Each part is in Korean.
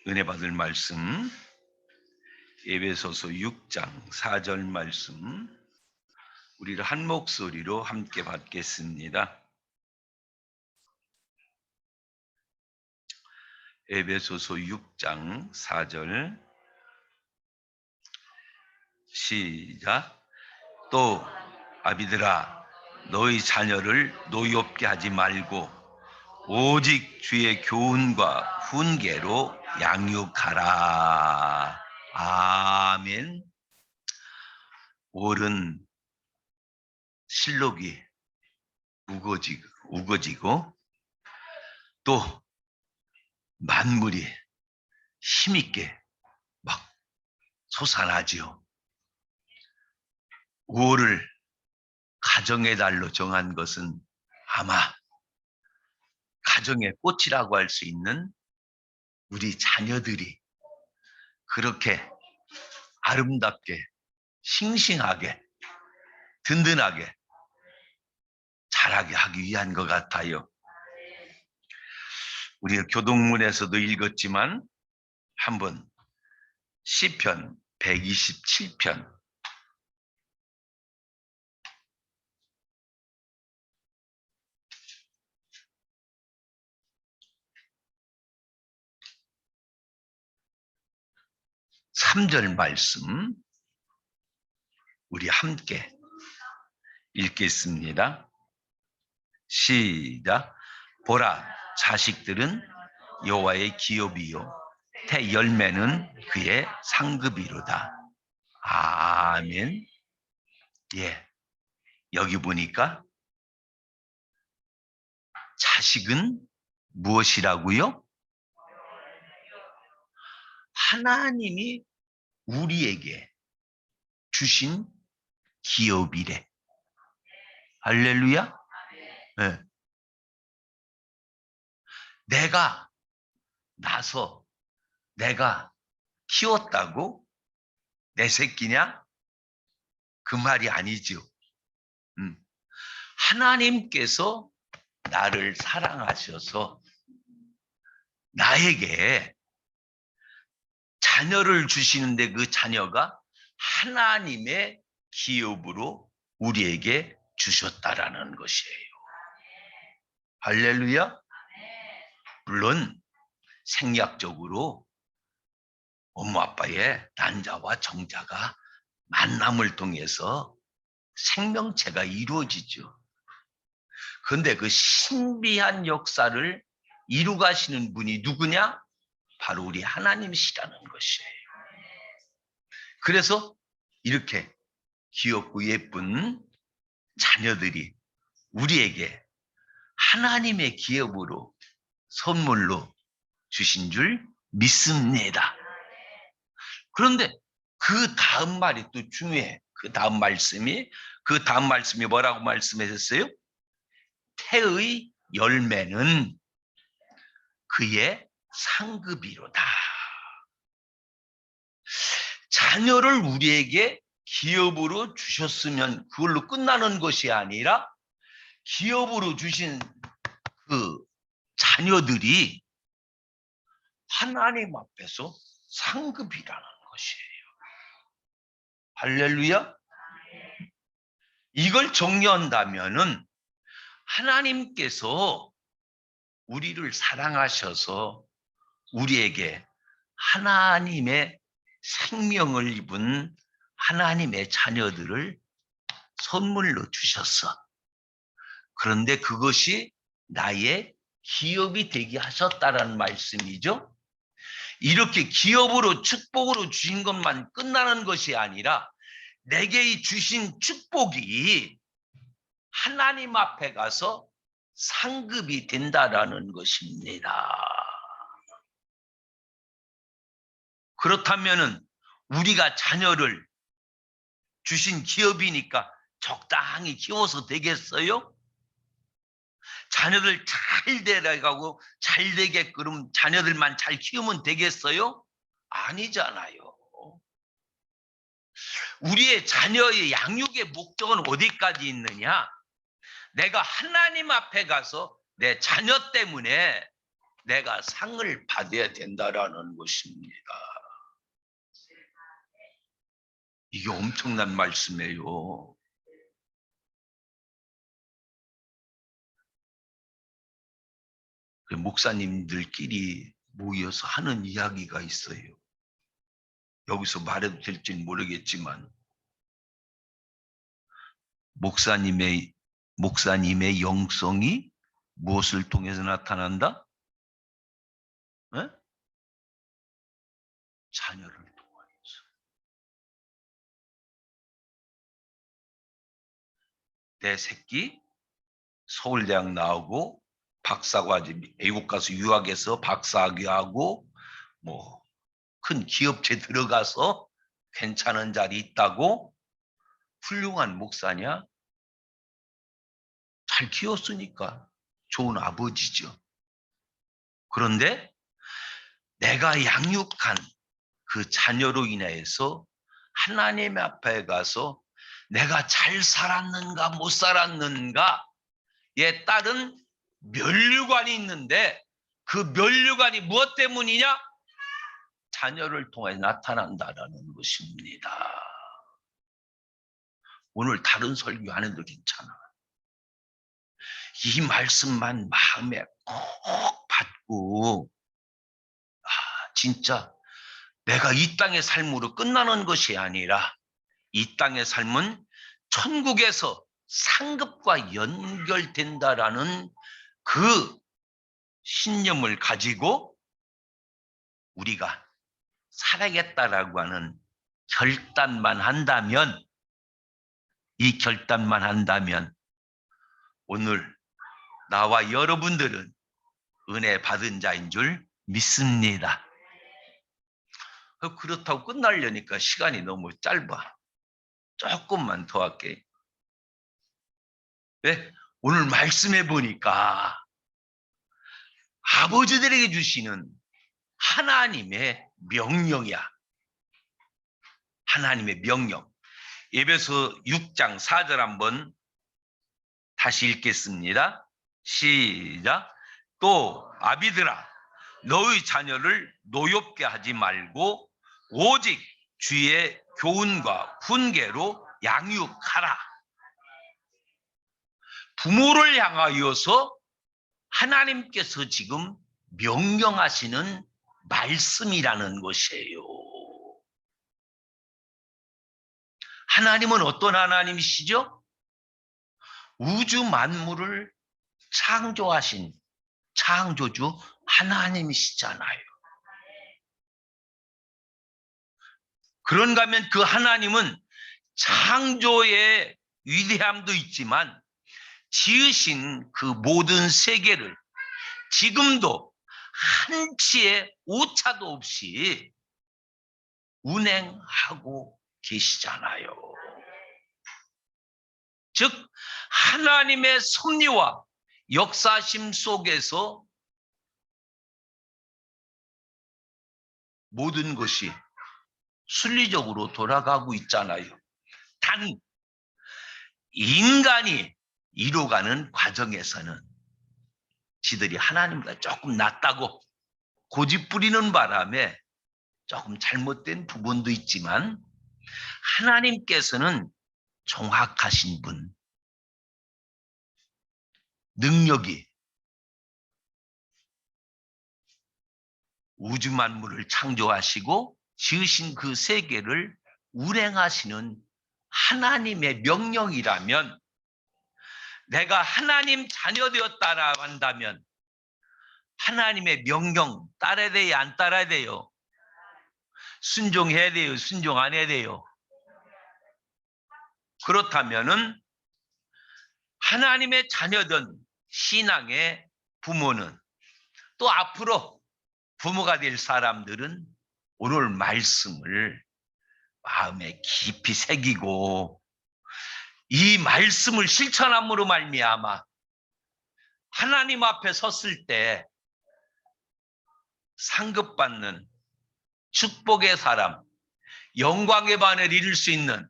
은혜 받을 말씀 에베소서 6장 4절 말씀 우리를 한 목소리로 함께 받겠습니다. 에베소서 6장 4절 시작. 또 아비들아 너희 자녀를 노엽게 하지 말고 오직 주의 교훈과 훈계로 양육하라. 아멘. 올은 실록이 우거지고 또 만물이 힘있게 막 솟아나지요. 5월을 가정의 달로 정한 것은 아마 가정의 꽃이라고 할 수 있는 우리 자녀들이 그렇게 아름답게 싱싱하게 든든하게 자라게 하기 위한 것 같아요. 우리가 교동문에서도 읽었지만 한번 시편 127편 3절 말씀 우리 함께 읽겠습니다. 시작. 보라, 자식들은 여호와의 기업이요 태 열매는 그의 상급이로다. 아멘. 예, 여기 보니까 자식은 무엇이라고요? 하나님이 우리에게 주신 기업이래. 할렐루야. 네. 내가 나서 내가 키웠다고 내 새끼냐? 그 말이 아니죠. 하나님께서 나를 사랑하셔서 나에게 자녀를 주시는데 그 자녀가 하나님의 기업으로 우리에게 주셨다라는 것이에요. 할렐루야. 물론 생략적으로 엄마 아빠의 난자와 정자가 만남을 통해서 생명체가 이루어지죠. 그런데 그 신비한 역사를 이루가시는 분이 누구냐? 바로 우리 하나님이시라는 것이에요. 그래서 이렇게 귀엽고 예쁜 자녀들이 우리에게 하나님의 기업으로 선물로 주신 줄 믿습니다. 그런데 그 다음 말이 또 중요해. 그 다음 말씀이 뭐라고 말씀하셨어요? 태의 열매는 그의 상급이로다. 자녀를 우리에게 기업으로 주셨으면 그걸로 끝나는 것이 아니라 기업으로 주신 그 자녀들이 하나님 앞에서 상급이라는 것이에요. 할렐루야. 이걸 정리한다면은 하나님께서 우리를 사랑하셔서 우리에게 하나님의 생명을 입은 하나님의 자녀들을 선물로 주셨어. 그런데 그것이 나의 기업이 되게 하셨다라는 말씀이죠. 이렇게 기업으로 축복으로 주신 것만 끝나는 것이 아니라 내게 주신 축복이 하나님 앞에 가서 상급이 된다라는 것입니다. 그렇다면은 우리가 자녀를 주신 기업이니까 적당히 키워서 되겠어요? 자녀들 잘 데려가고 잘 되게끔 자녀들만 잘 키우면 되겠어요? 아니잖아요. 우리의 자녀의 양육의 목적은 어디까지 있느냐? 내가 하나님 앞에 가서 내 자녀 때문에 내가 상을 받아야 된다라는 것입니다. 이게 엄청난 말씀이에요. 목사님들끼리 모여서 하는 이야기가 있어요. 여기서 말해도 될지는 모르겠지만 목사님의 영성이 무엇을 통해서 나타난다? 네? 자녀를 통해서. 내 새끼 서울대학 나오고 박사과지 외국 가서 유학해서 박사학위하고 뭐 큰 기업체 들어가서 괜찮은 자리 있다고 훌륭한 목사냐? 잘 키웠으니까 좋은 아버지죠. 그런데 내가 양육한 그 자녀로 인해서 하나님 앞에 가서 내가 잘 살았는가 못 살았는가에 따른 면류관이 있는데 그 면류관이 무엇 때문이냐? 자녀를 통해 나타난다라는 것입니다. 오늘 다른 설교 안 해도 괜찮아. 이 말씀만 마음에 꼭 받고 진짜 내가 이 땅의 삶으로 끝나는 것이 아니라 이 땅의 삶은 천국에서 상급과 연결된다라는 그 신념을 가지고 우리가 살아야겠다라고 하는 결단만 한다면, 이 결단만 한다면 오늘 나와 여러분들은 은혜 받은 자인 줄 믿습니다. 그렇다고 끝나려니까 시간이 너무 짧아. 조금만 더 할게. 네? 오늘 말씀해 보니까 아버지들에게 주시는 하나님의 명령이야. 하나님의 명령. 에베소 6장 4절 한번 다시 읽겠습니다. 시작. 또 아비들아 너희 자녀를 노엽게 하지 말고 오직 주의 교훈과 훈계로 양육하라. 부모를 향하여서 하나님께서 지금 명령하시는 말씀이라는 것이에요. 하나님은 어떤 하나님이시죠? 우주 만물을 창조하신 창조주 하나님이시잖아요. 그런가 하면 그 하나님은 창조의 위대함도 있지만 지으신 그 모든 세계를 지금도 한치의 오차도 없이 운행하고 계시잖아요. 즉 하나님의 섭리와 역사심 속에서 모든 것이 순리적으로 돌아가고 있잖아요. 단 인간이 이뤄가는 과정에서는 지들이 하나님보다 조금 낫다고 고집 부리는 바람에 조금 잘못된 부분도 있지만 하나님께서는 정확하신 분, 능력이 우주 만물을 창조하시고 지으신 그 세계를 운행하시는 하나님의 명령이라면 내가 하나님 자녀 되었다라 한다면 하나님의 명령 따라야 돼요, 안 따라야 돼요? 순종해야 돼요, 순종 안 해야 돼요? 그렇다면은 하나님의 자녀든 신앙의 부모는 또 앞으로 부모가 될 사람들은 오늘 말씀을 마음에 깊이 새기고 이 말씀을 실천함으로 말미암아 하나님 앞에 섰을 때 상급받는 축복의 사람, 영광의 반을 이룰 수 있는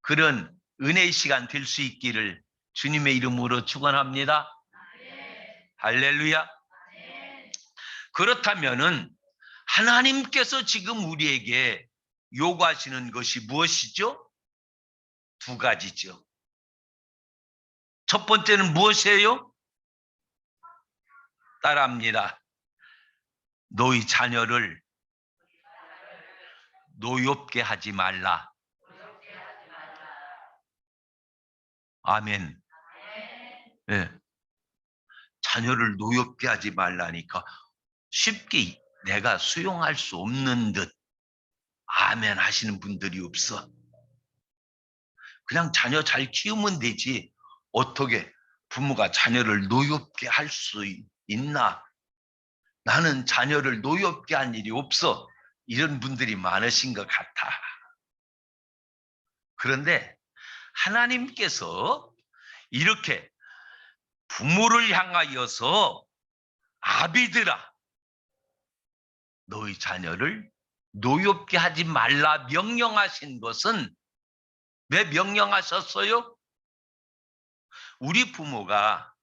그런 은혜의 시간 될 수 있기를 주님의 이름으로 축원합니다. 할렐루야. 그렇다면은 하나님께서 지금 우리에게 요구하시는 것이 무엇이죠? 두 가지죠. 첫 번째는 무엇이에요? 따라합니다. 너희 자녀를 노엽게 하지 말라. 아멘. 네. 자녀를 노엽게 하지 말라니까 쉽게 내가 수용할 수 없는 듯 아멘 하시는 분들이 없어. 그냥 자녀 잘 키우면 되지. 어떻게 부모가 자녀를 노엽게 할 수 있나? 나는 자녀를 노엽게 한 일이 없어. 이런 분들이 많으신 것 같아. 그런데 하나님께서 이렇게 부모를 향하여서 아비들아, 너희 자녀를 노엽게 하지 말라 명령하신 것은 왜 명령하셨어요? 우리 부모가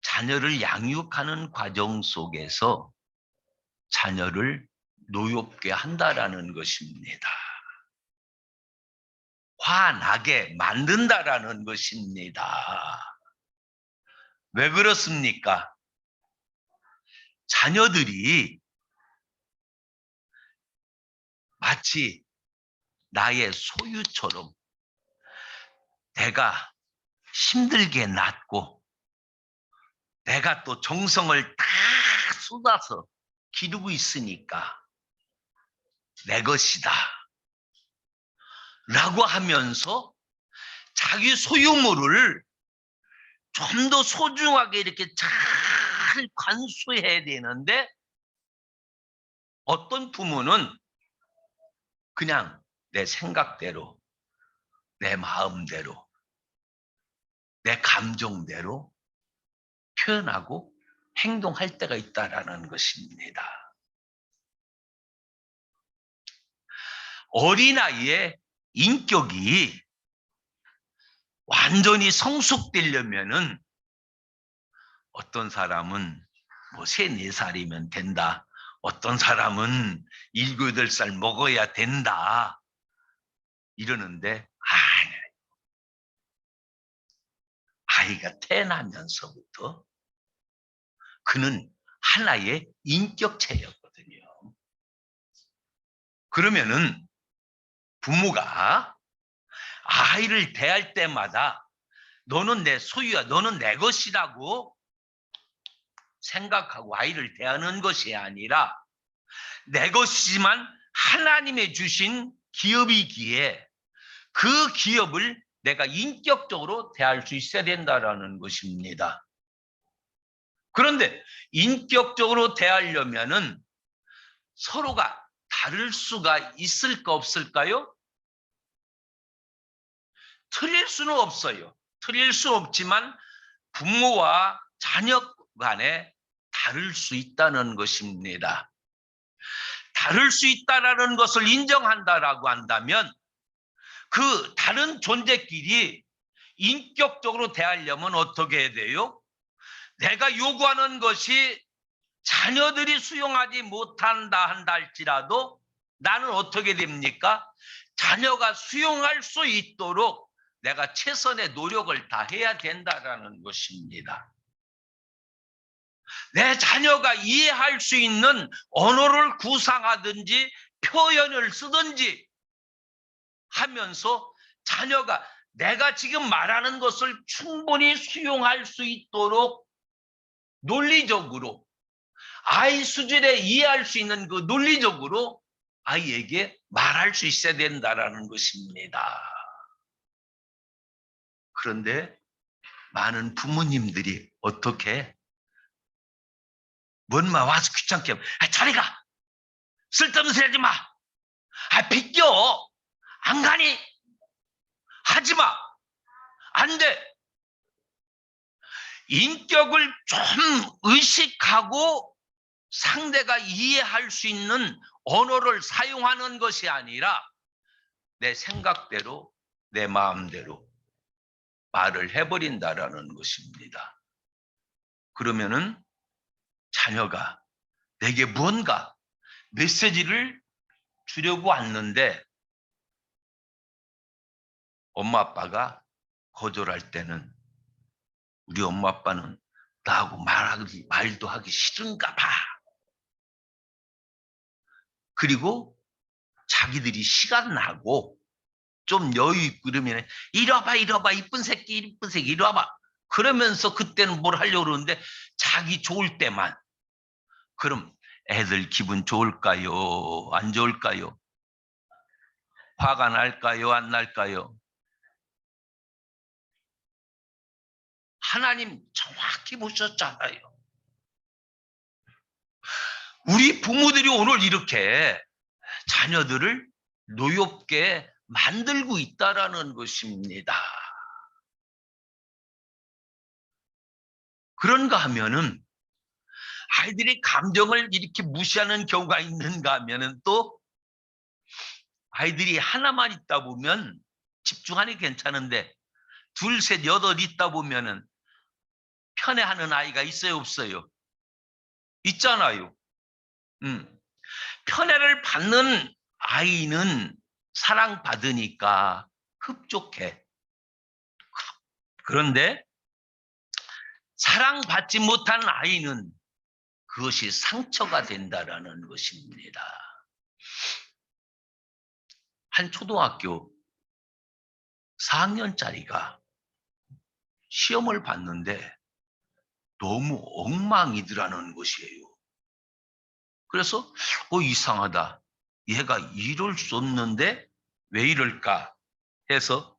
자녀를 양육하는 과정 속에서 자녀를 노엽게 한다라는 것입니다. 화나게 만든다라는 것입니다. 왜 그렇습니까? 자녀들이 마치 나의 소유처럼 내가 힘들게 낳고 내가 또 정성을 다 쏟아서 기르고 있으니까 내 것이다 라고 하면서 자기 소유물을 좀 더 소중하게 이렇게 잘 관수해야 되는데 어떤 부모는 그냥 내 생각대로, 내 마음대로, 내 감정대로 표현하고 행동할 때가 있다라는 것입니다. 어린아이의 인격이 완전히 성숙되려면은 어떤 사람은 뭐 3, 4살이면 된다. 어떤 사람은 7, 8살 먹어야 된다. 이러는데 아이가 태어나면서부터 그는 하나의 인격체였거든요. 그러면은 부모가 아이를 대할 때마다 너는 내 소유야, 너는 내 것이라고 생각하고 아이를 대하는 것이 아니라 내 것이지만 하나님의 주신 기업이기에 그 기업을 내가 인격적으로 대할 수 있어야 된다는 것입니다. 그런데 인격적으로 대하려면은 서로가 다를 수가 있을까 없을까요? 틀릴 수는 없어요. 틀릴 수 없지만 부모와 자녀 간에 다를 수 있다는 것입니다. 다를 수 있다는 것을 인정한다라고 한다면 그 다른 존재끼리 인격적으로 대하려면 어떻게 해야 돼요? 내가 요구하는 것이 자녀들이 수용하지 못한다 한다 할지라도 나는 어떻게 됩니까? 자녀가 수용할 수 있도록 내가 최선의 노력을 다해야 된다는 것입니다. 내 자녀가 이해할 수 있는 언어를 구상하든지 표현을 쓰든지 하면서 자녀가 내가 지금 말하는 것을 충분히 수용할 수 있도록 논리적으로 아이 수준에 이해할 수 있는 그 논리적으로 아이에게 말할 수 있어야 된다는 것입니다. 그런데 많은 부모님들이 어떻게 뭔 마 와서 귀찮게 저리 가 쓸데없는 소리 하지 마 비껴 안 가니 하지 마 안 돼 인격을 좀 의식하고 상대가 이해할 수 있는 언어를 사용하는 것이 아니라 내 생각대로 내 마음대로 말을 해버린다라는 것입니다. 그러면은 자녀가 내게 뭔가 메시지를 주려고 왔는데 엄마 아빠가 거절할 때는 우리 엄마 아빠는 나하고 말도 하기 싫은가 봐. 그리고 자기들이 시간 나고 좀 여유 있고 그러면 이리 와봐 이쁜 새끼 이리 와봐. 그러면서 그때는 뭘 하려고 그러는데 자기 좋을 때만. 그럼 애들 기분 좋을까요? 안 좋을까요? 화가 날까요? 안 날까요? 하나님 정확히 보셨잖아요. 우리 부모들이 오늘 이렇게 자녀들을 노엽게 만들고 있다라는 것입니다. 그런가 하면은 아이들의 감정을 이렇게 무시하는 경우가 있는가 하면은 또 아이들이 하나만 있다 보면 집중하니 괜찮은데 둘, 셋, 여덟 있다 보면은 편애하는 아이가 있어요, 없어요? 있잖아요. 편애를 받는 아이는 사랑받으니까 흡족해. 그런데 사랑받지 못한 아이는 그것이 상처가 된다라는 것입니다. 한 초등학교 4학년짜리가 시험을 봤는데 너무 엉망이더라는 것이에요. 그래서 이상하다. 얘가 이럴 수 없는데 왜 이럴까 해서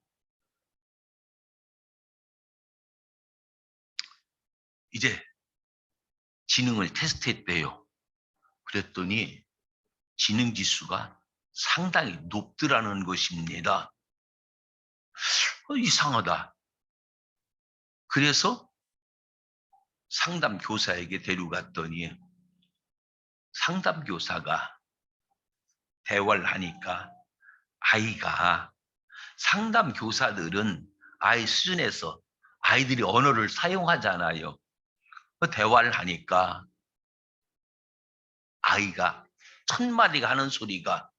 이제 지능을 테스트했대요. 그랬더니 지능 지수가 상당히 높더라는 것입니다. 이상하다. 그래서 상담 교사에게 데려갔더니 상담 교사가 대화를 하니까 아이가 상담 교사들은 아이 수준에서 아이들이 언어를 사용하잖아요. 대화를 하니까 아이가 첫 마디가 하는 소리가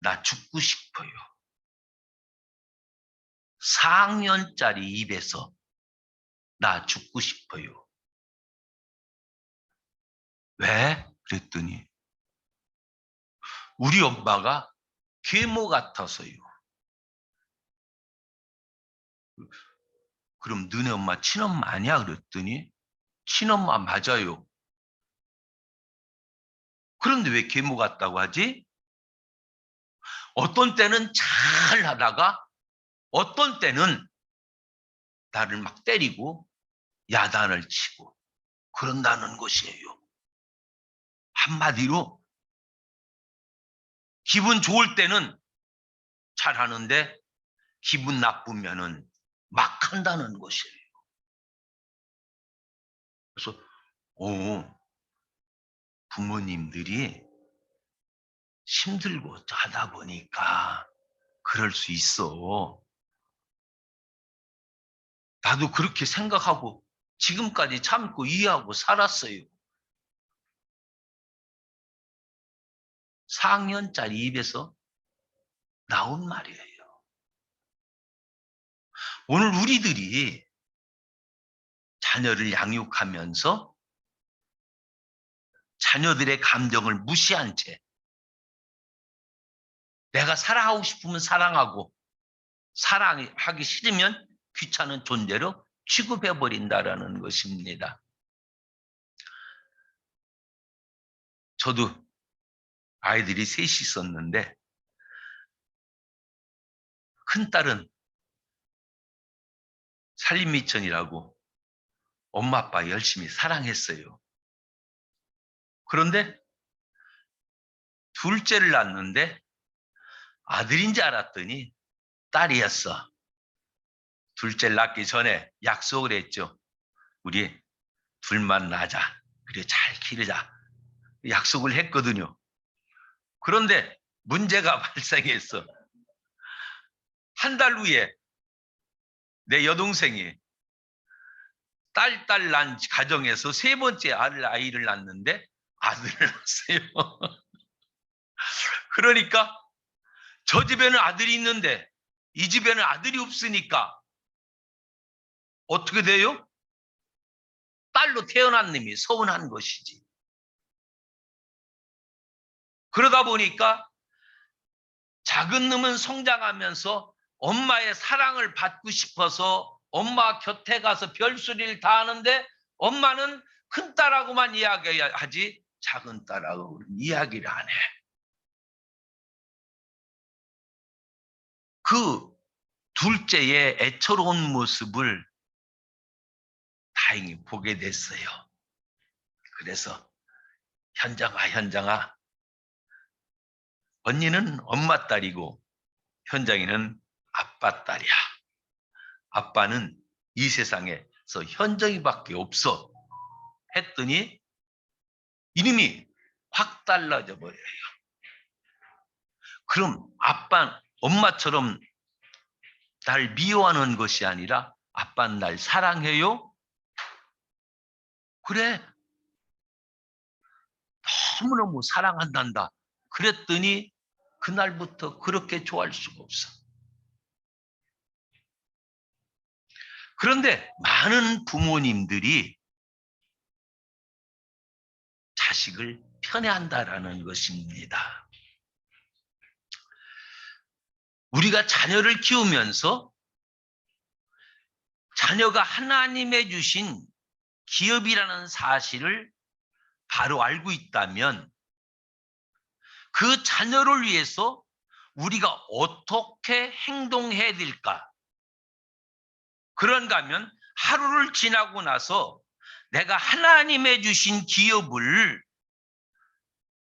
나 죽고 싶어요. 4학년짜리 입에서 나 죽고 싶어요. 왜? 그랬더니 우리 엄마가 계모 같아서요. 그럼 너네 엄마 친엄마 아니야? 그랬더니 친엄마 맞아요. 그런데 왜 계모 같다고 하지? 어떤 때는 잘 하다가 어떤 때는 나를 막 때리고 야단을 치고 그런다는 것이에요. 한마디로 기분 좋을 때는 잘하는데 기분 나쁘면은 막 한다는 것이에요. 그래서 부모님들이 힘들고 하다 보니까 그럴 수 있어. 나도 그렇게 생각하고 지금까지 참고 이해하고 살았어요. 4학년짜리 입에서 나온 말이에요. 오늘 우리들이 자녀를 양육하면서 자녀들의 감정을 무시한 채 내가 사랑하고 싶으면 사랑하고 사랑하기 싫으면 귀찮은 존재로 취급해버린다라는 것입니다. 저도 아이들이 셋이 있었는데 큰딸은 살림미천이라고 엄마 아빠 열심히 사랑했어요. 그런데 둘째를 낳았는데 아들인지 알았더니 딸이었어. 둘째를 낳기 전에 약속을 했죠. 우리 둘만 낳자. 그래 잘 기르자. 약속을 했거든요. 그런데 문제가 발생했어. 한 달 후에 내 여동생이 딸 난 가정에서 세 번째 아이를 낳는데 아들을 낳았어요. 그러니까 저 집에는 아들이 있는데 이 집에는 아들이 없으니까 어떻게 돼요? 딸로 태어난 놈이 서운한 것이지. 그러다 보니까 작은 놈은 성장하면서 엄마의 사랑을 받고 싶어서 엄마 곁에 가서 별소리를 다 하는데 엄마는 큰 딸하고만 이야기하지 작은 딸하고 이야기를 안 해. 그 둘째의 애처로운 모습을 다행히 보게 됐어요. 그래서 현장아 언니는 엄마 딸이고 현장이는 아빠 딸이야. 아빠는 이 세상에서 현정이밖에 없어. 했더니 이름이 확 달라져 버려요. 그럼 엄마처럼 날 미워하는 것이 아니라 아빠는 날 사랑해요? 그래. 너무너무 사랑한단다. 그랬더니 그날부터 그렇게 좋아할 수가 없어. 그런데 많은 부모님들이 자식을 편애한다라는 것입니다. 우리가 자녀를 키우면서 자녀가 하나님의 주신 기업이라는 사실을 바로 알고 있다면 그 자녀를 위해서 우리가 어떻게 행동해야 될까? 그런가 하면 하루를 지나고 나서 내가 하나님의 주신 기업을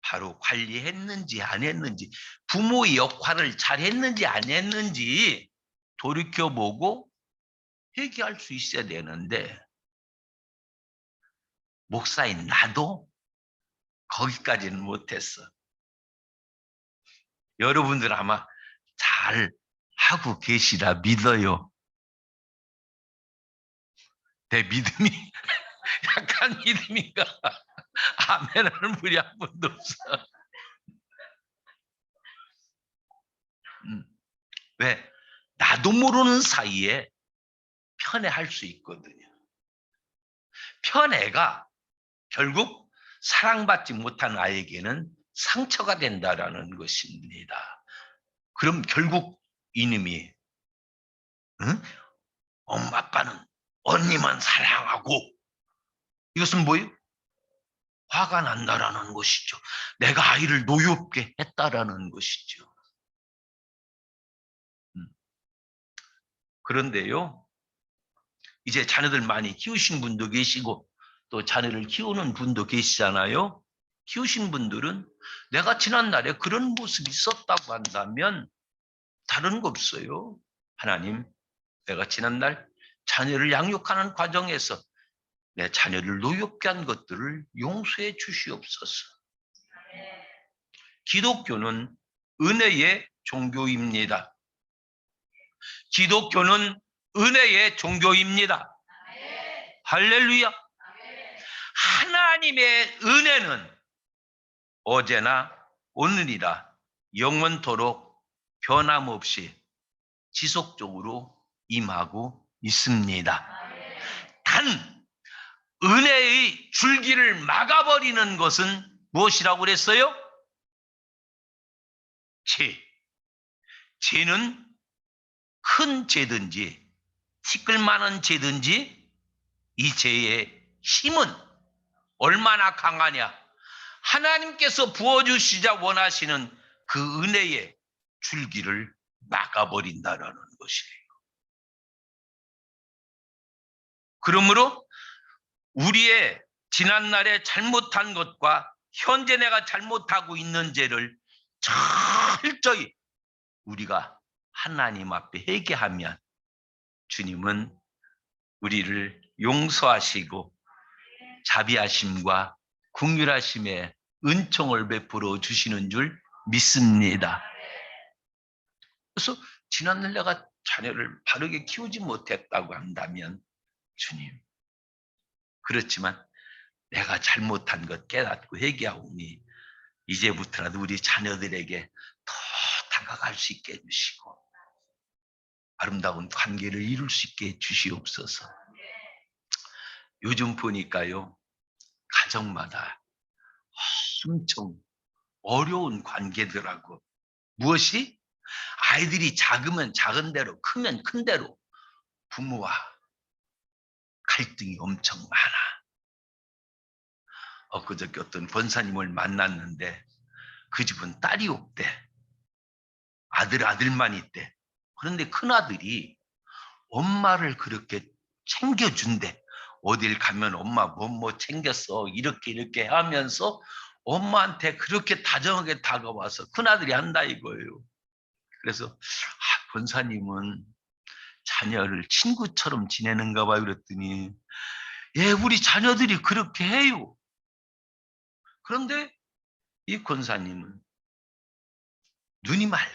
바로 관리했는지 안 했는지, 부모의 역할을 잘 했는지 안 했는지 돌이켜보고 회개할 수 있어야 되는데 목사인 나도 거기까지는 못했어. 여러분들 아마 잘 하고 계시라 믿어요. 내 믿음이 약한 믿음인가? 아멘하는 분이 한 분도 없어. 왜? 나도 모르는 사이에 편애할 수 있거든요. 편애가 결국 사랑받지 못한 아이에게는 상처가 된다라는 것입니다. 그럼 결국 이놈이 응? 엄마 아빠는 언니만 사랑하고 이것은 뭐예요? 화가 난다라는 것이죠. 내가 아이를 노엽게 했다라는 것이죠. 그런데요, 이제 자녀들 많이 키우신 분도 계시고 또 자녀를 키우는 분도 계시잖아요. 키우신 분들은 내가 지난날에 그런 모습이 있었다고 한다면 다른 거 없어요. 하나님, 내가 지난날 자녀를 양육하는 과정에서 내 자녀를 노엽게 한 것들을 용서해 주시옵소서. 기독교는 은혜의 종교입니다. 기독교는 은혜의 종교입니다. 할렐루야. 하나님의 은혜는 어제나 오늘이라 영원토록 변함없이 지속적으로 임하고 있습니다. 단 은혜의 줄기를 막아버리는 것은 무엇이라고 그랬어요? 죄는 큰 죄든지 티끌만한 죄든지 이 죄의 힘은 얼마나 강하냐? 하나님께서 부어주시자 원하시는 그 은혜의 줄기를 막아버린다라는 것이에요. 그러므로 우리의 지난날에 잘못한 것과 현재 내가 잘못하고 있는 죄를 철저히 우리가 하나님 앞에 회개하면 주님은 우리를 용서하시고 자비하심과 긍휼하심의 은총을 베풀어 주시는 줄 믿습니다. 그래서 지난날 내가 자녀를 바르게 키우지 못했다고 한다면 주님, 그렇지만 내가 잘못한 것 깨닫고 회개하오니 이제부터라도 우리 자녀들에게 더 다가갈 수 있게 해주시고 아름다운 관계를 이룰 수 있게 해주시옵소서. 요즘 보니까요, 가정마다 엄청 어려운 관계더라고. 무엇이? 아이들이 작으면 작은 대로, 크면 큰 대로 부모와 갈등이 엄청 많아. 엊그저께 어떤 권사님을 만났는데 그 집은 딸이 없대. 아들만 있대. 그런데 큰아들이 엄마를 그렇게 챙겨준대. 어딜 가면 엄마 뭐 챙겼어. 이렇게 하면서 엄마한테 그렇게 다정하게 다가와서 큰아들이 한다 이거예요. 그래서 권사님은 자녀를 친구처럼 지내는가 봐요. 그랬더니 예, 우리 자녀들이 그렇게 해요. 그런데 이 권사님은 눈이 맑아.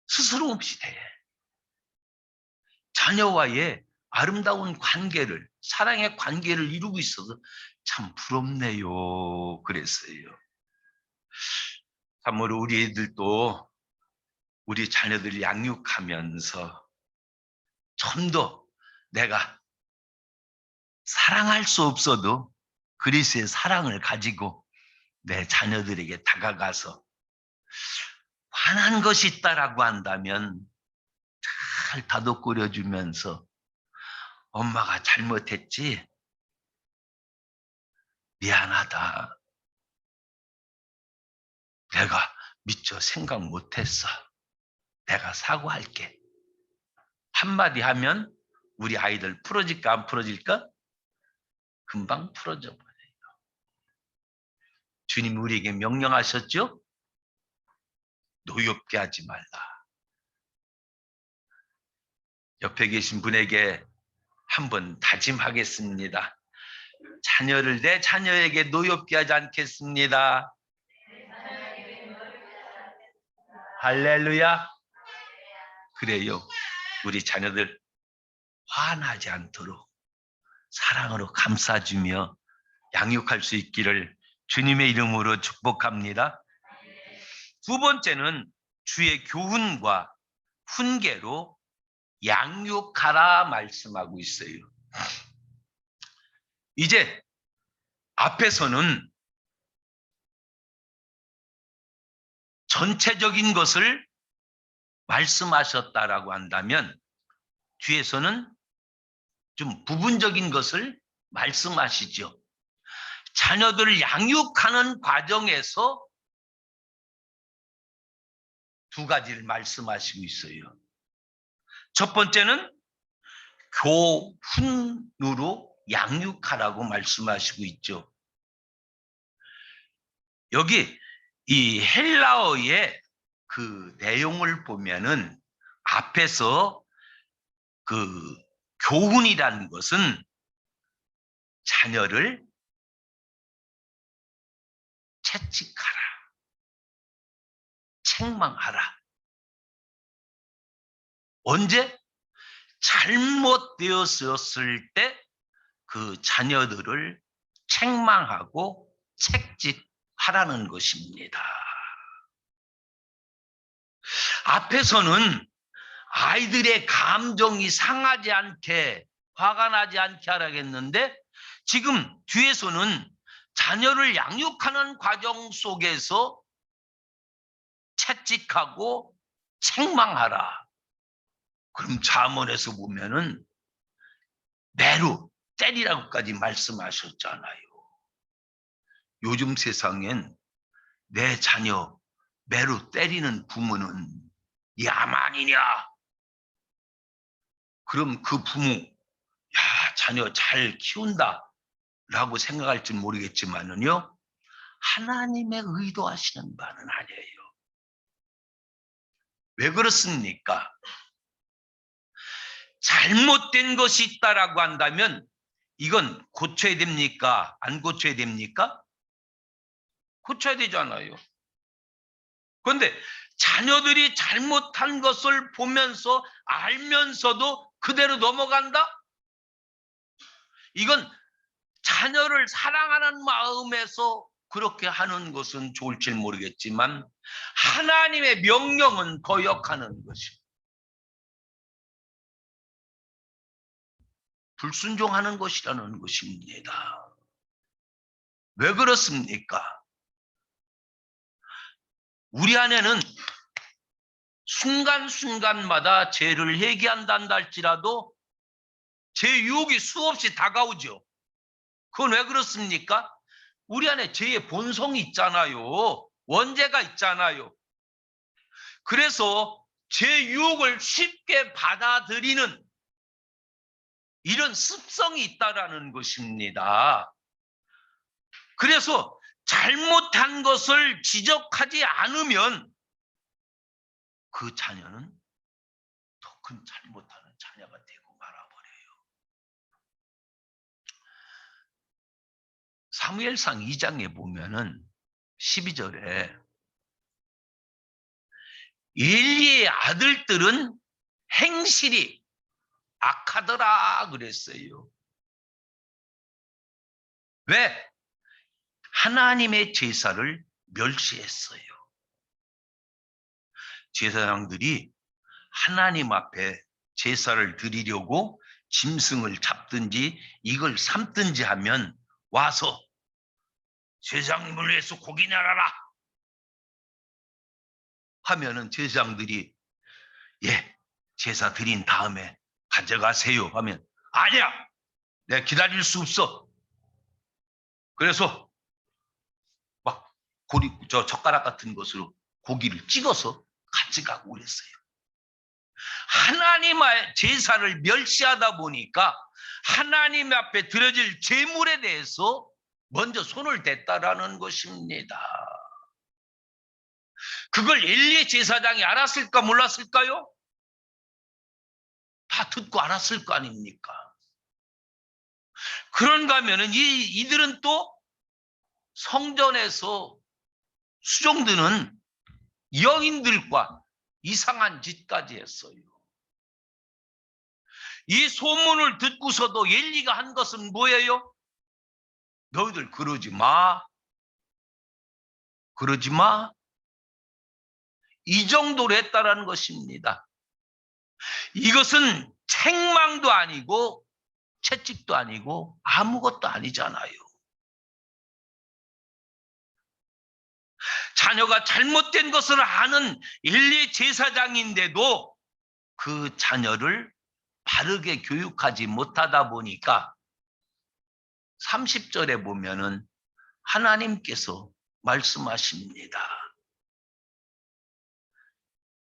스스럼 없이 돼. 자녀와의 아름다운 관계를, 사랑의 관계를 이루고 있어서 참 부럽네요. 그랬어요. 참으로 우리 애들도 우리 자녀들을 양육하면서 좀 더 내가 사랑할 수 없어도 그리스의 사랑을 가지고 내 자녀들에게 다가가서 화난 것이 있다라고 한다면 잘 다독거려주면서 엄마가 잘못했지? 미안하다. 내가 미처 생각 못했어. 내가 사과할게. 한마디 하면 우리 아이들 풀어질까 안 풀어질까? 금방 풀어져 버려요. 주님 우리에게 명령하셨죠? 노엽게 하지 말라. 옆에 계신 분에게 한번 다짐하겠습니다. 내 자녀에게 노엽게 하지 않겠습니다. 할렐루야. 그래요. 우리 자녀들 화나지 않도록 사랑으로 감싸주며 양육할 수 있기를 주님의 이름으로 축복합니다. 두 번째는 주의 교훈과 훈계로 양육하라 말씀하고 있어요. 이제 앞에서는 전체적인 것을 말씀하셨다라고 한다면 뒤에서는 좀 부분적인 것을 말씀하시죠. 자녀들을 양육하는 과정에서 두 가지를 말씀하시고 있어요. 첫 번째는 교훈으로 양육하라고 말씀하시고 있죠. 여기 이 헬라어의 그 내용을 보면은 앞에서 그 교훈이라는 것은 자녀를 채찍하라, 책망하라. 언제? 잘못되었을 때 그 자녀들을 책망하고 책짓하라는 것입니다. 앞에서는 아이들의 감정이 상하지 않게, 화가 나지 않게 하라겠는데 지금 뒤에서는 자녀를 양육하는 과정 속에서 채찍하고 책망하라. 그럼 잠언에서 보면은 매로 때리라고까지 말씀하셨잖아요. 요즘 세상엔 내 자녀 매로 때리는 부모는 야만이냐? 그럼 그 부모, 야, 자녀 잘 키운다 라고 생각할지 모르겠지만은요, 하나님의 의도하시는 바는 아니에요. 왜 그렇습니까? 잘못된 것이 있다라고 한다면 이건 고쳐야 됩니까? 안 고쳐야 됩니까? 고쳐야 되잖아요. 그런데 자녀들이 잘못한 것을 보면서 알면서도 그대로 넘어간다? 이건 자녀를 사랑하는 마음에서 그렇게 하는 것은 좋을지 모르겠지만 하나님의 명령은 거역하는 것입니다. 불순종하는 것이라는 것입니다. 왜 그렇습니까? 우리 안에는 순간순간마다 죄를 회개한다 할지라도 죄 유혹이 수없이 다가오죠. 그건 왜 그렇습니까? 우리 안에 죄의 본성이 있잖아요. 원죄가 있잖아요. 그래서 죄 유혹을 쉽게 받아들이는 이런 습성이 있다라는 것입니다. 그래서 잘못한 것을 지적하지 않으면 그 자녀는 더 큰 잘못하는 자녀가 되고 말아버려요. 사무엘상 2장에 보면은 12절에 엘리의 아들들은 행실이 악하더라 그랬어요. 왜? 하나님의 제사를 멸시했어요. 제사장들이 하나님 앞에 제사를 드리려고 짐승을 잡든지 이걸 삶든지 하면 와서 제사장님을 위해서 고기 내라라 하면은 제사장들이 예, 제사 드린 다음에 가져가세요 하면 아니야, 내가 기다릴 수 없어. 그래서 막 젓가락 같은 것으로 고기를 찍어서 가져가고 그랬어요. 하나님의 제사를 멸시하다 보니까 하나님 앞에 드려질 제물에 대해서 먼저 손을 댔다라는 것입니다. 그걸 엘리 제사장이 알았을까 몰랐을까요? 다 듣고 알았을 거 아닙니까? 그런가 하면은 이들은 또 성전에서 수종드는 여인들과 이상한 짓까지 했어요. 이 소문을 듣고서도 엘리가 한 것은 뭐예요? 너희들 그러지 마. 그러지 마. 이 정도로 했다라는 것입니다. 이것은 책망도 아니고 채찍도 아니고 아무것도 아니잖아요. 자녀가 잘못된 것을 아는 엘리 제사장인데도 그 자녀를 바르게 교육하지 못하다 보니까 30절에 보면은 하나님께서 말씀하십니다.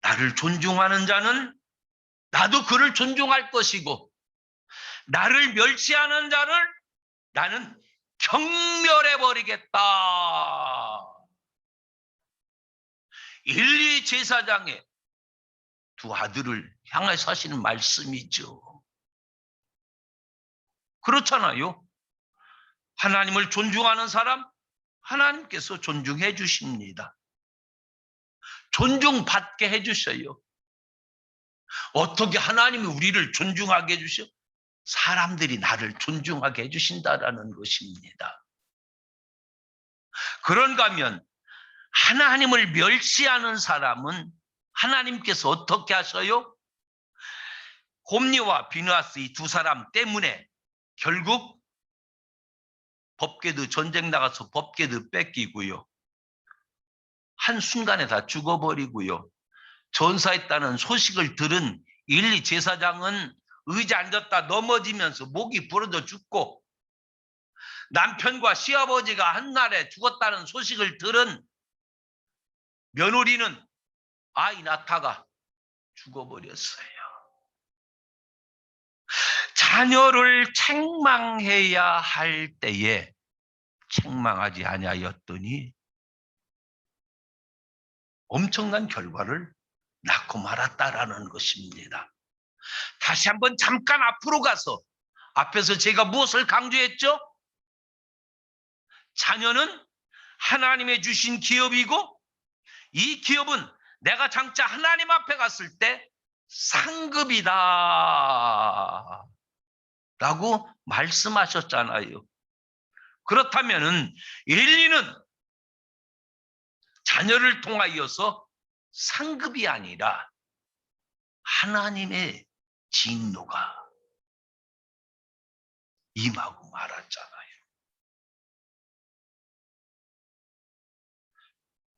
나를 존중하는 자는 나도 그를 존중할 것이고 나를 멸시하는 자를 나는 경멸해버리겠다. 엘리 제사장의 두 아들을 향해서 하시는 말씀이죠. 그렇잖아요. 하나님을 존중하는 사람 하나님께서 존중해 주십니다. 존중받게 해주셔요. 어떻게 하나님이 우리를 존중하게 해주셔? 사람들이 나를 존중하게 해주신다라는 것입니다. 그런가 하면 하나님을 멸시하는 사람은 하나님께서 어떻게 하셔요? 홈리와 비느하스 이 두 사람 때문에 결국 법궤도 전쟁 나가서 법궤도 뺏기고요. 한순간에 다 죽어버리고요. 전사했다는 소식을 들은 엘리 제사장은 의자 앉았다 넘어지면서 목이 부러져 죽고 남편과 시아버지가 한날에 죽었다는 소식을 들은 며느리는 아이 낳다가 죽어버렸어요. 자녀를 책망해야 할 때에 책망하지 아니하였더니 엄청난 결과를 낳고 말았다라는 것입니다. 다시 한번 잠깐 앞으로 가서 앞에서 제가 무엇을 강조했죠? 자녀는 하나님의 주신 기업이고 이 기업은 내가 장차 하나님 앞에 갔을 때 상급이다 라고 말씀하셨잖아요. 그렇다면은 엘리는 자녀를 통하여서 상급이 아니라 하나님의 진노가 임하고 말았잖아요.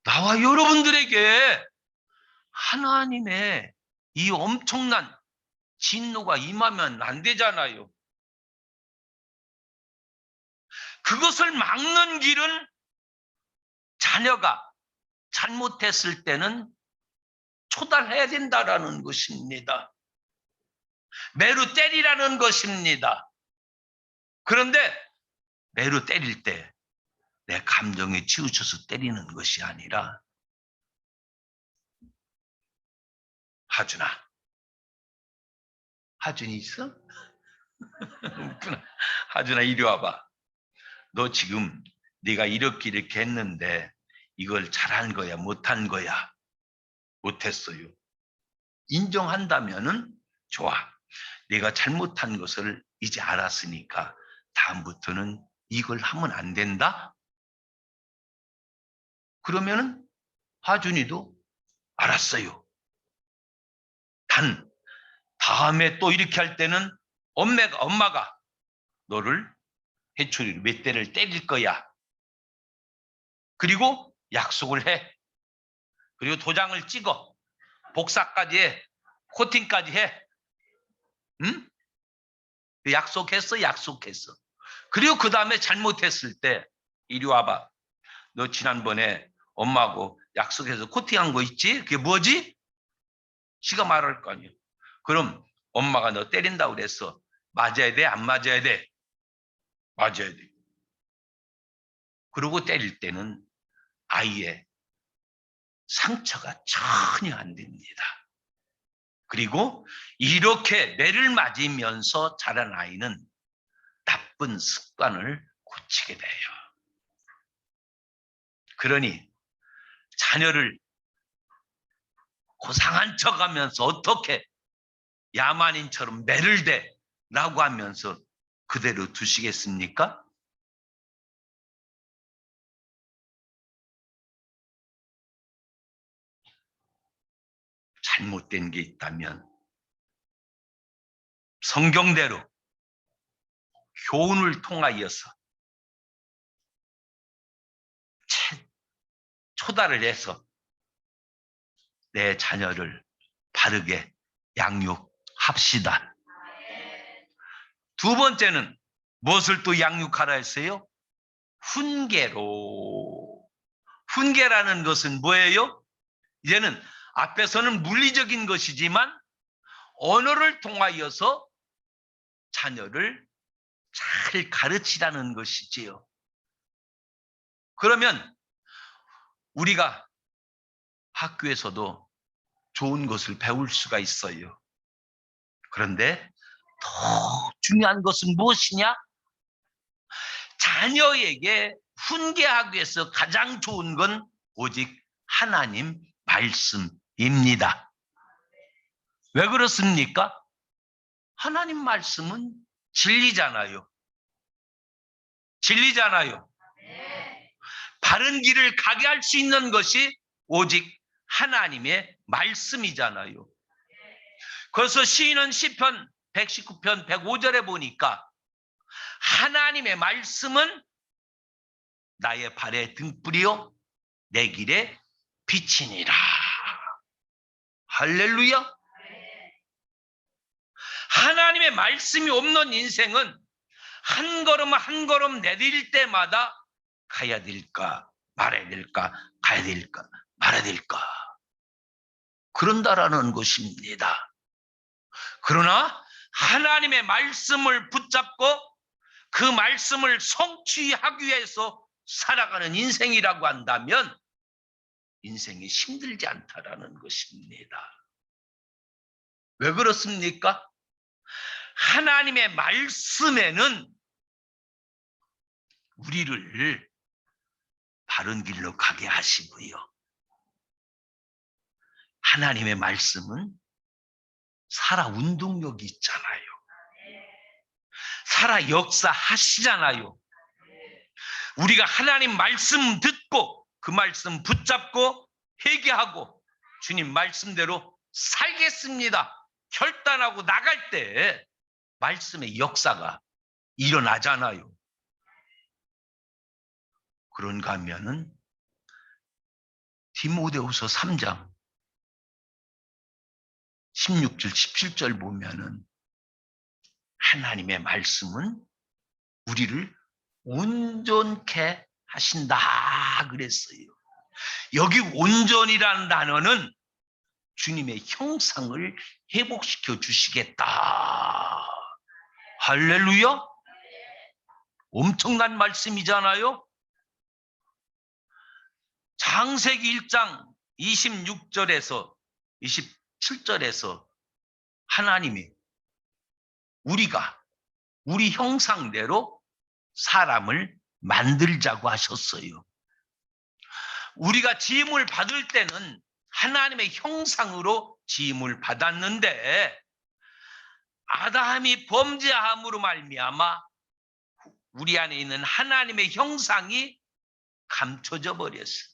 나와 여러분들에게 하나님의 이 엄청난 진노가 임하면 안 되잖아요. 그것을 막는 길은 자녀가 잘못했을 때는 초달해야 된다라는 것입니다. 매로 때리라는 것입니다. 그런데 매로 때릴 때 내 감정에 치우쳐서 때리는 것이 아니라, 하준아, 하준이 있어? 하준아 이리 와봐. 너 지금 네가 이렇게 했는데 이걸 잘한 거야 못한 거야? 못했어요. 인정한다면은 좋아. 네가 잘못한 것을 이제 알았으니까 다음부터는 이걸 하면 안 된다? 그러면은 하준이도 알았어요. 단 다음에 또 이렇게 할 때는 엄마가 너를 해초리로 몇 대를 때릴 거야. 그리고 약속을 해. 그리고 도장을 찍어. 복사까지 해. 코팅까지 해. 응? 약속했어. 그리고 그 다음에 잘못했을 때 이리 와봐. 너 지난번에 엄마하고 약속해서 코팅한 거 있지? 그게 뭐지? 지가 말할 거 아니야. 그럼 엄마가 너 때린다고 그랬어. 맞아야 돼? 안 맞아야 돼? 맞아야 돼. 그러고 때릴 때는 아이의 상처가 전혀 안 됩니다. 그리고 이렇게 매를 맞으면서 자란 아이는 나쁜 습관을 고치게 돼요. 그러니 자녀를 고상한 척하면서 어떻게 야만인처럼 매를 대라고 하면서 그대로 두시겠습니까? 잘못된 게 있다면 성경대로 교훈을 통하여서 초달을 해서 내 자녀를 바르게 양육합시다. 두 번째는 무엇을 또 양육하라 했어요? 훈계로. 훈계라는 것은 뭐예요? 이제는 앞에서는 물리적인 것이지만 언어를 통하여서 자녀를 잘 가르치라는 것이지요. 그러면 우리가 학교에서도 좋은 것을 배울 수가 있어요. 그런데 더 중요한 것은 무엇이냐? 자녀에게 훈계하기 위해서 가장 좋은 건 오직 하나님 말씀입니다. 왜 그렇습니까? 하나님 말씀은 진리잖아요. 진리잖아요. 바른 길을 가게 할 수 있는 것이 오직 하나님의 말씀이잖아요. 그래서 시인은 시편 119편 105절에 보니까 하나님의 말씀은 나의 발에 등불이요 내 길에 빛이니라. 할렐루야. 하나님의 말씀이 없는 인생은 한 걸음 한 걸음 내딜 때마다 가야 될까 말아야 될까 가야 될까 말아야 될까 그런다라는 것입니다. 그러나 하나님의 말씀을 붙잡고 그 말씀을 성취하기 위해서 살아가는 인생이라고 한다면 인생이 힘들지 않다라는 것입니다. 왜 그렇습니까? 하나님의 말씀에는 우리를 바른 길로 가게 하시고요. 하나님의 말씀은 살아 운동력이 있잖아요. 살아 역사하시잖아요. 우리가 하나님 말씀 듣고 그 말씀 붙잡고 회개하고 주님 말씀대로 살겠습니다. 결단하고 나갈 때 말씀의 역사가 일어나잖아요. 그런가 하면은 디모데후서 3장 16절 17절 보면은 하나님의 말씀은 우리를 온전케 하신다 그랬어요. 여기 온전이라는 단어는 주님의 형상을 회복시켜 주시겠다. 할렐루야. 엄청난 말씀이잖아요. 창세기 1장 26절에서 27절에서 하나님이 우리가 우리 형상대로 사람을 만들자고 하셨어요. 우리가 지음을 받을 때는 하나님의 형상으로 지음을 받았는데 아담이 범죄함으로 말미암아 우리 안에 있는 하나님의 형상이 감춰져 버렸어요.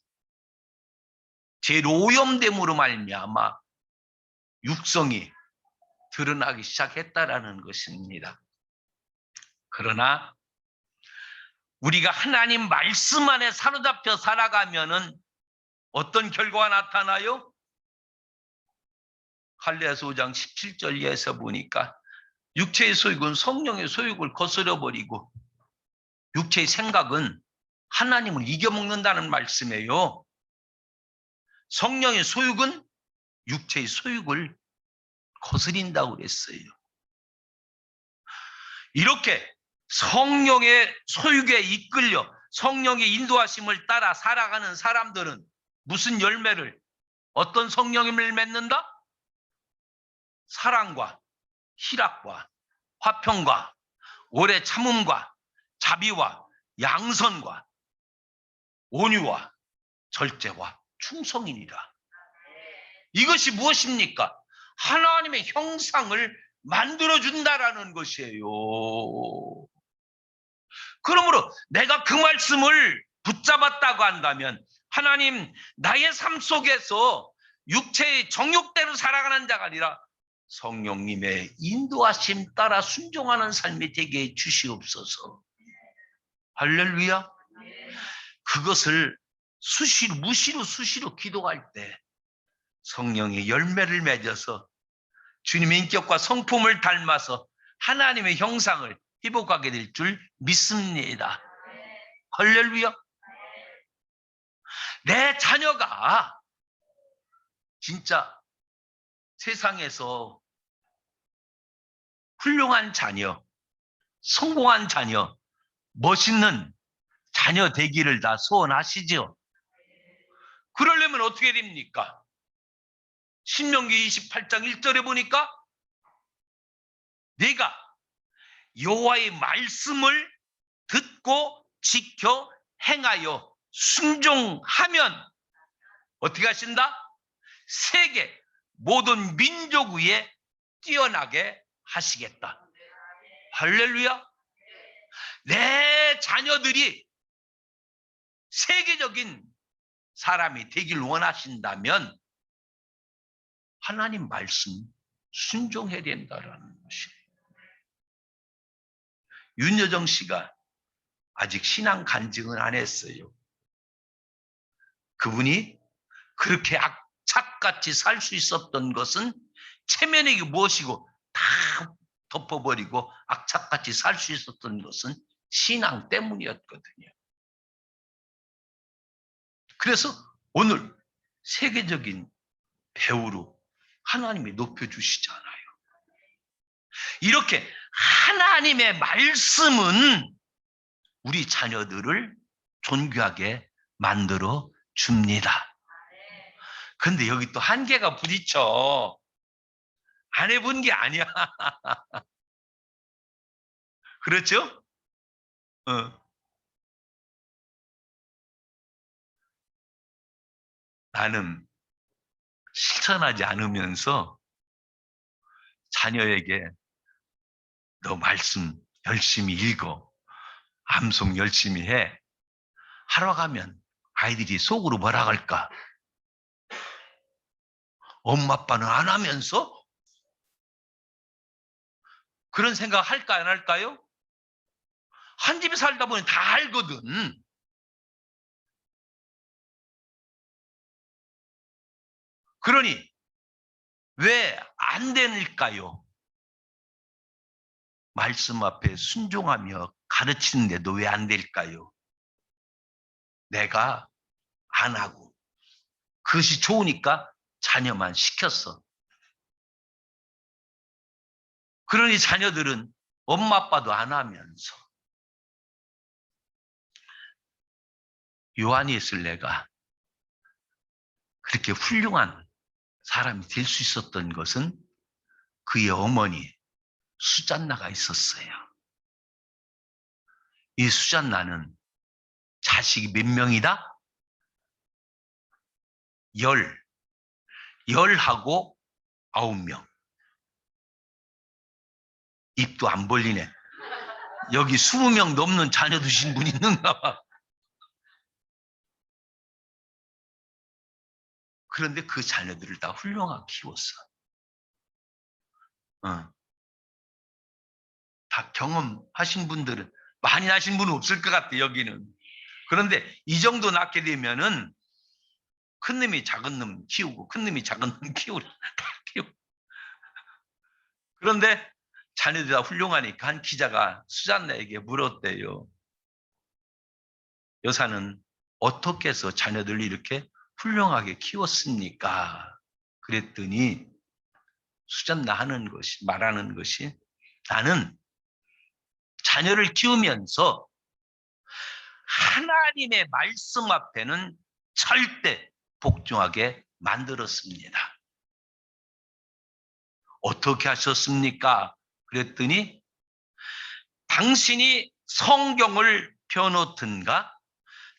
죄로 오염됨으로 말미암아 육성이 드러나기 시작했다라는 것입니다. 그러나 우리가 하나님 말씀 안에 사로잡혀 살아가면은 어떤 결과가 나타나요? 갈라디아서 5장 17절에서 보니까 육체의 소욕은 성령의 소욕을 거스려 버리고 육체의 생각은 하나님을 이겨먹는다는 말씀이에요. 성령의 소욕은 육체의 소욕을 거스린다고 그랬어요. 이렇게 성령의 소욕에 이끌려 성령의 인도하심을 따라 살아가는 사람들은 무슨 열매를, 어떤 성령임을 맺는다? 사랑과 희락과 화평과 오래 참음과 자비와 양선과 온유와 절제와 충성이니라. 이것이 무엇입니까? 하나님의 형상을 만들어준다라는 것이에요. 그러므로 내가 그 말씀을 붙잡았다고 한다면 하나님 나의 삶 속에서 육체의 정욕대로 살아가는 자가 아니라 성령님의 인도하심 따라 순종하는 삶이 되게 해 주시옵소서. 할렐루야. 그것을 수시로 기도할 때 성령의 열매를 맺어서 주님의 인격과 성품을 닮아서 하나님의 형상을 회복하게 될 줄 믿습니다. 할렐루야. 내 자녀가 진짜 세상에서 훌륭한 자녀, 성공한 자녀, 멋있는 자녀 되기를 다 소원하시죠. 그러려면 어떻게 됩니까? 신명기 28장 1절에 보니까 내가 여호와의 말씀을 듣고 지켜 행하여 순종하면 어떻게 하신다? 세계 모든 민족 위에 뛰어나게 하시겠다. 할렐루야. 내 자녀들이 세계적인 사람이 되길 원하신다면 하나님 말씀 순종해야 된다라는 것이에요. 윤여정 씨가 아직 신앙 간증은 안 했어요. 그분이 그렇게 악착같이 살 수 있었던 것은 체면이 무엇이고 다 덮어버리고 악착같이 살 수 있었던 것은 신앙 때문이었거든요. 그래서 오늘 세계적인 배우로 하나님이 높여주시잖아요. 이렇게 하나님의 말씀은 우리 자녀들을 존귀하게 만들어 줍니다. 근데 여기 또 한계가 부딪혀. 안 해본 게 아니야. 그렇죠? 나는 실천하지 않으면서 자녀에게 너 말씀 열심히 읽어. 암송 열심히 해. 하러 가면 아이들이 속으로 뭐라 할까? 엄마 아빠는 안 하면서? 그런 생각 할까 안 할까요? 한 집에 살다 보니 다 알거든. 그러니 왜 안 될까요? 말씀 앞에 순종하며 가르치는데도 왜 안 될까요? 내가 안 하고 그것이 좋으니까 자녀만 시켰어. 그러니 자녀들은 엄마 아빠도 안 하면서 요한예술내가 그렇게 훌륭한 사람이 될 수 있었던 것은 그의 어머니 수잔나가 있었어요. 이 수잔나는 자식이 몇 명이다? 열하고 9명. 입도 안 벌리네. 여기 20명 넘는 자녀 두신 분 있는가 봐. 그런데 그 자녀들을 다 훌륭하게 키웠어. 다 경험하신 분들은, 많이 나신 분은 없을 것 같아, 여기는. 그런데 이 정도 낳게 되면은 큰 놈이 작은 놈 키우고, 큰 놈이 작은 놈 키우고, 다 키우고. 그런데 자녀들이 다 훌륭하니까 한 기자가 수잔나에게 물었대요. 여사는 어떻게 해서 자녀들을 이렇게 훌륭하게 키웠습니까? 그랬더니 수잔나 말하는 것이 나는 자녀를 키우면서 하나님의 말씀 앞에는 절대 복종하게 만들었습니다. 어떻게 하셨습니까? 그랬더니 당신이 성경을 펴놓든가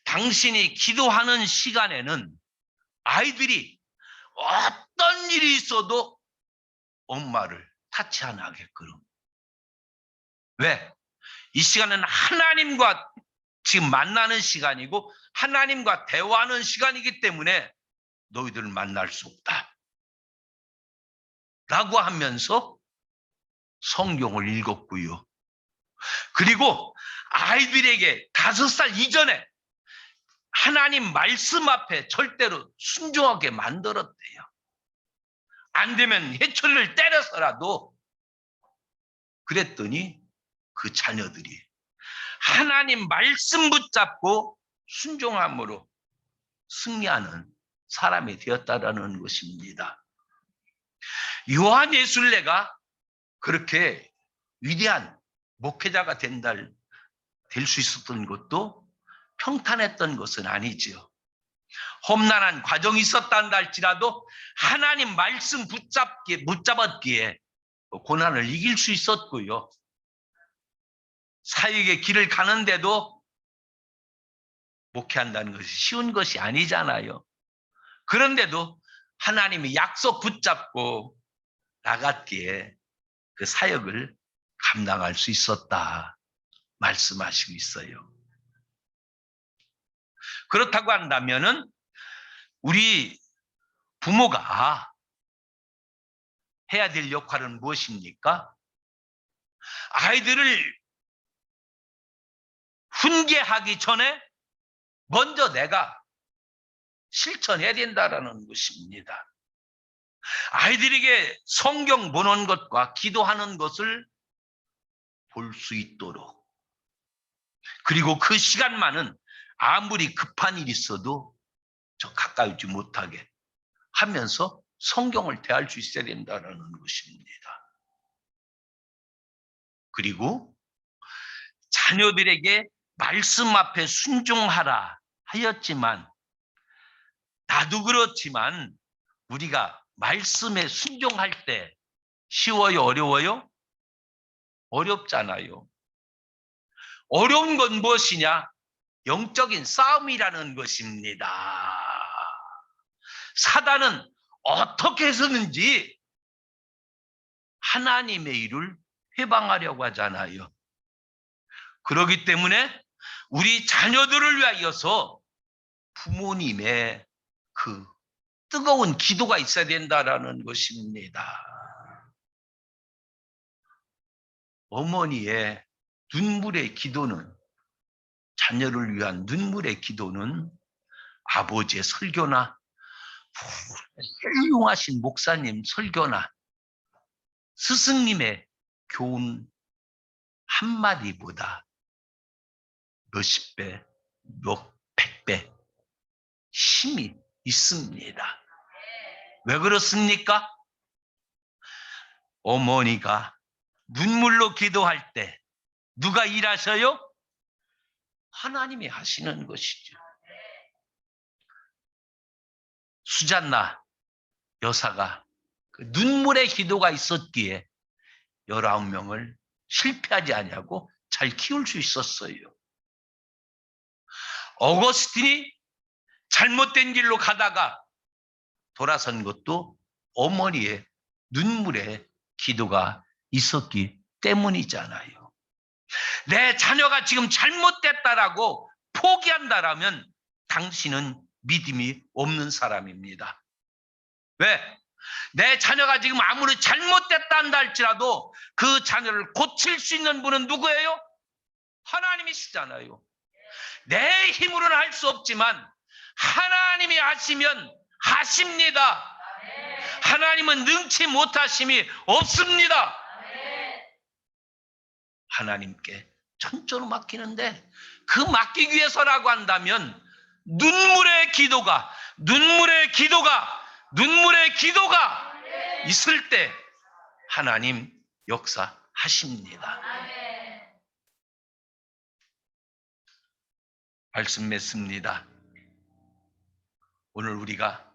당신이 기도하는 시간에는 아이들이 어떤 일이 있어도 엄마를 타치 안 하게끔. 왜? 이 시간은 하나님과 지금 만나는 시간이고 하나님과 대화하는 시간이기 때문에 너희들을 만날 수 없다. 라고 하면서 성경을 읽었고요. 그리고 아이들에게 5살 이전에 하나님 말씀 앞에 절대로 순종하게 만들었대요. 안 되면 해초리를 때려서라도. 그랬더니 그 자녀들이 하나님 말씀 붙잡고 순종함으로 승리하는 사람이 되었다라는 것입니다. 요한예술내가 그렇게 위대한 목회자가 될 수 있었던 것도 평탄했던 것은 아니지요. 험난한 과정이 있었다 할지라도 하나님 말씀 붙잡았기에 고난을 이길 수 있었고요. 사역의 길을 가는데도 목회한다는 것이 쉬운 것이 아니잖아요. 그런데도 하나님이 약속 붙잡고 나갔기에 그 사역을 감당할 수 있었다 말씀하시고 있어요. 그렇다고 한다면은 우리 부모가 해야 될 역할은 무엇입니까? 아이들을 훈계하기 전에 먼저 내가 실천해야 된다라는 것입니다. 아이들에게 성경 보는 것과 기도하는 것을 볼 수 있도록, 그리고 그 시간만은 아무리 급한 일이 있어도 저 가까이 오지 못하게 하면서 성경을 대할 수 있어야 된다는 것입니다. 그리고 자녀들에게 말씀 앞에 순종하라 하였지만, 나도 그렇지만 우리가 말씀에 순종할 때 쉬워요? 어려워요? 어렵잖아요. 어려운 건 무엇이냐? 영적인 싸움이라는 것입니다. 사단은 어떻게 해서든지 하나님의 일을 회방하려고 하잖아요. 그렇기 때문에 우리 자녀들을 위하여서 부모님의 그 뜨거운 기도가 있어야 된다라는 것입니다. 어머니의 눈물의 기도는, 자녀를 위한 눈물의 기도는 아버지의 설교나 훌륭하신 목사님 설교나 스승님의 교훈 한마디보다 몇십 배, 몇백 배 힘이 있습니다. 왜 그렇습니까? 어머니가 눈물로 기도할 때 누가 일하셔요? 하나님이 하시는 것이죠. 수잔나 여사가 그 눈물의 기도가 있었기에 19명을 실패하지 않냐고 잘 키울 수 있었어요. 어거스틴이 잘못된 길로 가다가 돌아선 것도 어머니의 눈물의 기도가 있었기 때문이잖아요. 내 자녀가 지금 잘못됐다라고 포기한다라면 당신은 믿음이 없는 사람입니다. 왜? 내 자녀가 지금 아무리 잘못됐다 한다 할지라도 그 자녀를 고칠 수 있는 분은 누구예요? 하나님이시잖아요. 내 힘으로는 할 수 없지만 하나님이 하시면 하십니다. 하나님은 능치 못하심이 없습니다. 하나님께 천천히 맡기는데, 그 맡기기 위해서라고 한다면 눈물의 기도가 있을 때 하나님 역사하십니다. 말씀 맺습니다. 오늘 우리가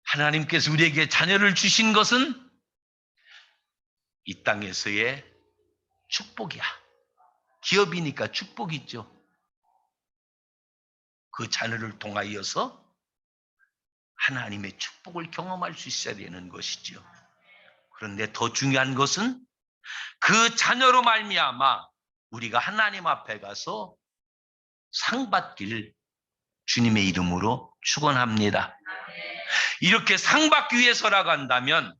하나님께서 우리에게 자녀를 주신 것은 이 땅에서의 축복이야. 기업이니까 축복이죠. 그 자녀를 통하여서 하나님의 축복을 경험할 수 있어야 되는 것이죠. 그런데 더 중요한 것은 그 자녀로 말미암아 우리가 하나님 앞에 가서 상 받기를 주님의 이름으로 축원합니다. 이렇게 상 받기 위해서라고 한다면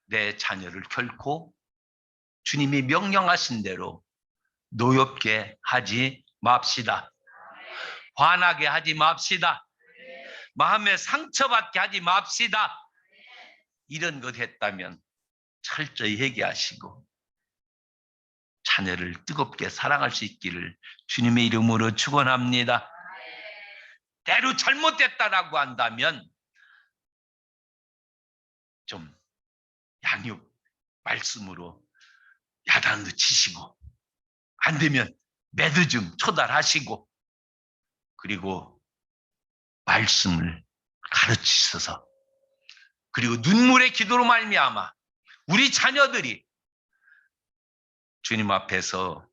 내 자녀를 결코 주님이 명령하신 대로 노엽게 하지 맙시다. 화나게 하지 맙시다. 마음에 상처받게 하지 맙시다. 이런 것 했다면 철저히 회개하시고 자녀를 뜨겁게 사랑할 수 있기를 주님의 이름으로 축원합니다. 때로 잘못됐다라고 한다면 좀 양육 말씀으로 야단도 치시고, 안 되면 매드 좀 초달하시고, 그리고 말씀을 가르치셔서, 그리고 눈물의 기도로 말미암아 우리 자녀들이 주님 앞에서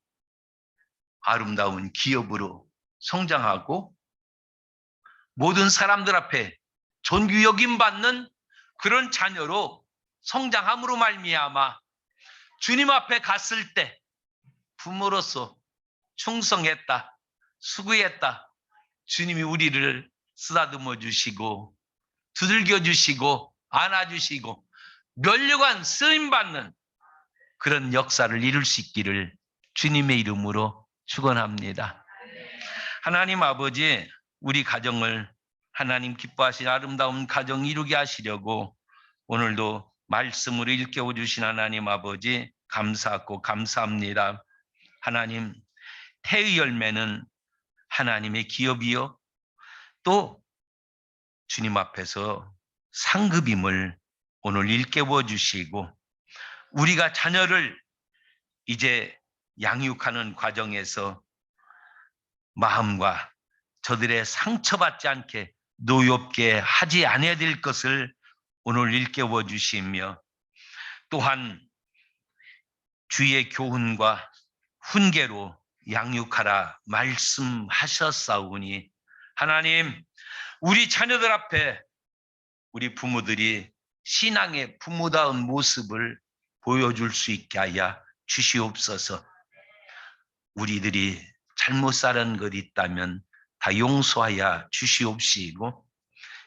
아름다운 기업으로 성장하고 모든 사람들 앞에 존귀 여김 받는 그런 자녀로 성장함으로 말미암아 주님 앞에 갔을 때 부모로서 충성했다, 수고했다, 주님이 우리를 쓰다듬어 주시고 두들겨 주시고 안아주시고 면류관 쓰임받는 그런 역사를 이룰 수 있기를 주님의 이름으로 축원합니다. 하나님 아버지, 우리 가정을 하나님 기뻐하신 아름다운 가정 이루게 하시려고 오늘도 말씀으로 일깨워 주신 하나님 아버지 감사하고 감사합니다. 하나님, 태의 열매는 하나님의 기업이요 또 주님 앞에서 상급임을 오늘 일깨워 주시고, 우리가 자녀를 이제 양육하는 과정에서 마음과 저들의 상처받지 않게 노엽게 하지 않아야 될 것을 오늘 일깨워 주시며, 또한 주의 교훈과 훈계로 양육하라 말씀하셨사오니 하나님, 우리 자녀들 앞에 우리 부모들이 신앙의 부모다운 모습을 보여줄 수 있게 하여 주시옵소서. 우리들이 잘못 살은 것 있다면 다 용서하여 주시옵시고,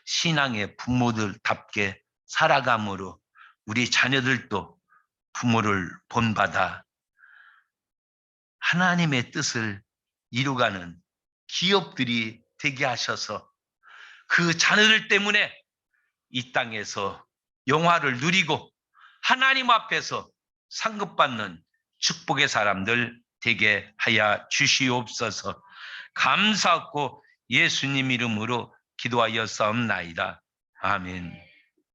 신앙의 부모들답게 살아감으로 우리 자녀들도 부모를 본받아 하나님의 뜻을 이루가는 기업들이 되게 하셔서 그 자녀들 때문에 이 땅에서 영화를 누리고 하나님 앞에서 상급받는 축복의 사람들 되게 하여 주시옵소서. 감사하고 예수님 이름으로 기도하여 싸움나이다. 아멘.